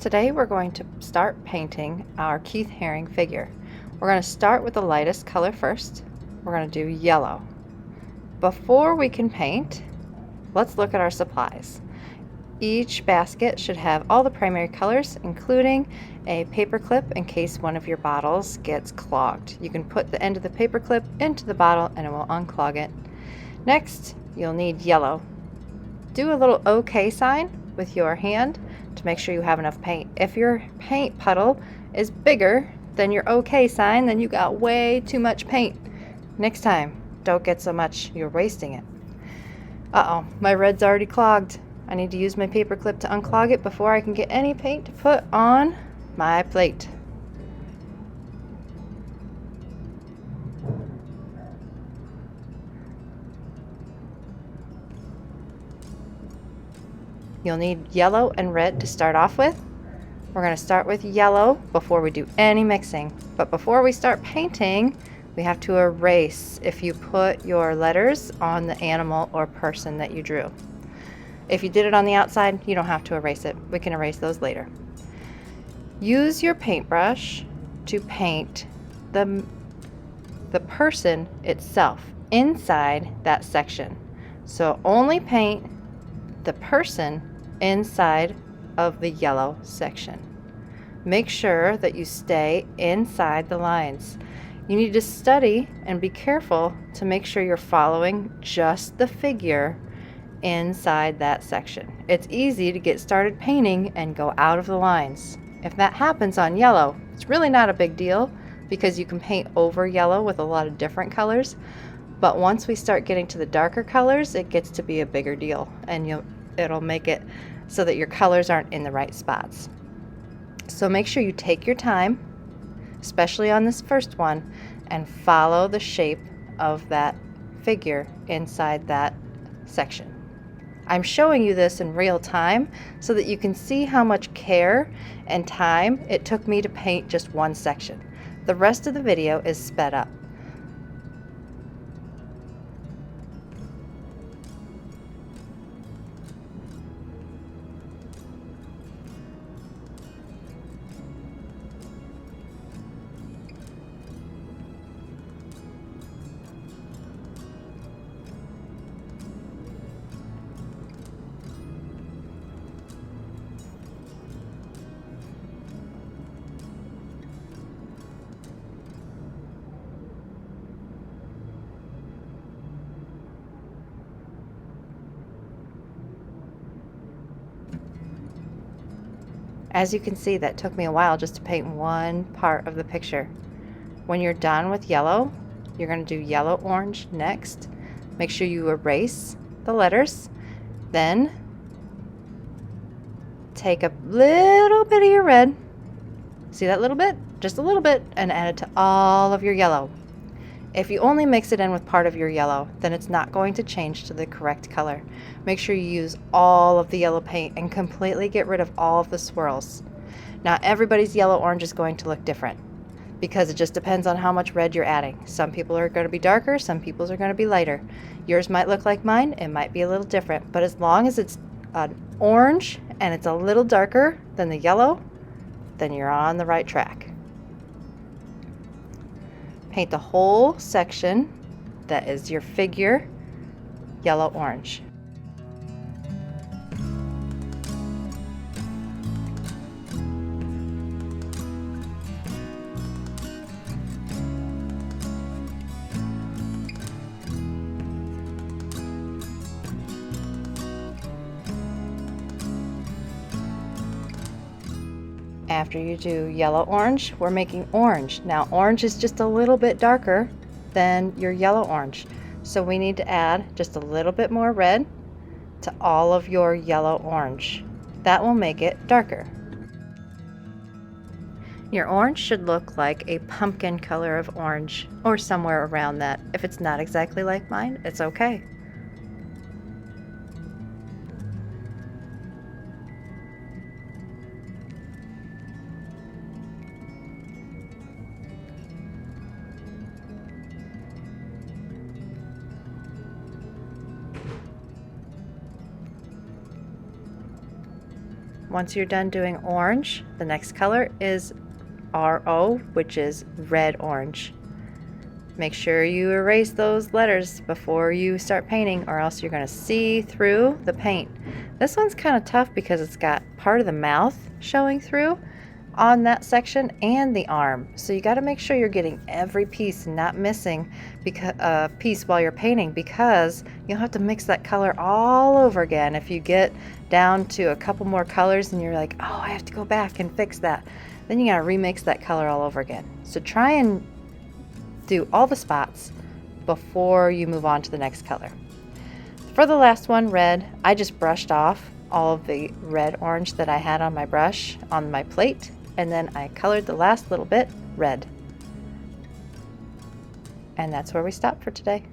Today we're going to start painting our Keith Haring figure. We're going to start with the lightest color first. We're going to do yellow. Before we can paint, let's look at our supplies. Each basket should have all the primary colors, including a paper clip in case one of your bottles gets clogged. You can put the end of the paper clip into the bottle and it will unclog it. Next, you'll need yellow. Do a little OK sign with your hand to make sure you have enough paint. If your paint puddle is bigger than your OK sign, then you got way too much paint. Next time, don't get so much, you're wasting it. Uh-oh, my red's already clogged. I need to use my paper clip to unclog it before I can get any paint to put on my plate. You'll need yellow and red to start off with. We're going to start with yellow before we do any mixing. But before we start painting, we have to erase if you put your letters on the animal or person that you drew. If you did it on the outside, you don't have to erase it. We can erase those later. Use your paintbrush to paint the person itself inside that section. So only paint the person inside of the yellow section. Make sure that you stay inside the lines. You need to study and be careful to make sure you're following just the figure inside that section. It's easy to get started painting and go out of the lines. If that happens on yellow, it's really not a big deal because you can paint over yellow with a lot of different colors. But once we start getting to the darker colors, it gets to be a bigger deal, and it'll make it so that your colors aren't in the right spots. So make sure you take your time, especially on this first one, and follow the shape of that figure inside that section. I'm showing you this in real time so that you can see how much care and time it took me to paint just one section. The rest of the video is sped up. As you can see, that took me a while just to paint one part of the picture. When you're done with yellow, you're going to do yellow-orange next. Make sure you erase the letters. Then take a little bit of your red, see that little bit? Just a little bit, and add it to all of your yellow. If you only mix it in with part of your yellow, then it's not going to change to the correct color. Make sure you use all of the yellow paint and completely get rid of all of the swirls. Now everybody's yellow-orange is going to look different because it just depends on how much red you're adding. Some people are going to be darker, some people's are going to be lighter. Yours might look like mine, it might be a little different, but as long as it's orange and it's a little darker than the yellow, then you're on the right track. Paint the whole section that is your figure yellow-orange. After you do yellow-orange, we're making orange. Now orange is just a little bit darker than your yellow-orange, so we need to add just a little bit more red to all of your yellow-orange. That will make it darker. Your orange should look like a pumpkin color of orange, or somewhere around that. If it's not exactly like mine, it's okay. Once you're done doing orange, the next color is RO, which is red-orange. Make sure you erase those letters before you start painting, or else you're going to see through the paint. This one's kind of tough because it's got part of the mouth showing through on that section and the arm. So you got to make sure you're getting every piece, not missing a piece while you're painting, because you'll have to mix that color all over again. If you get down to a couple more colors and you're like, oh, I have to go back and fix that, then you got to remix that color all over again. So try and do all the spots before you move on to the next color. For the last one, red, I just brushed off all of the red orange that I had on my brush on my plate, and then I colored the last little bit red. And that's where we stop for today.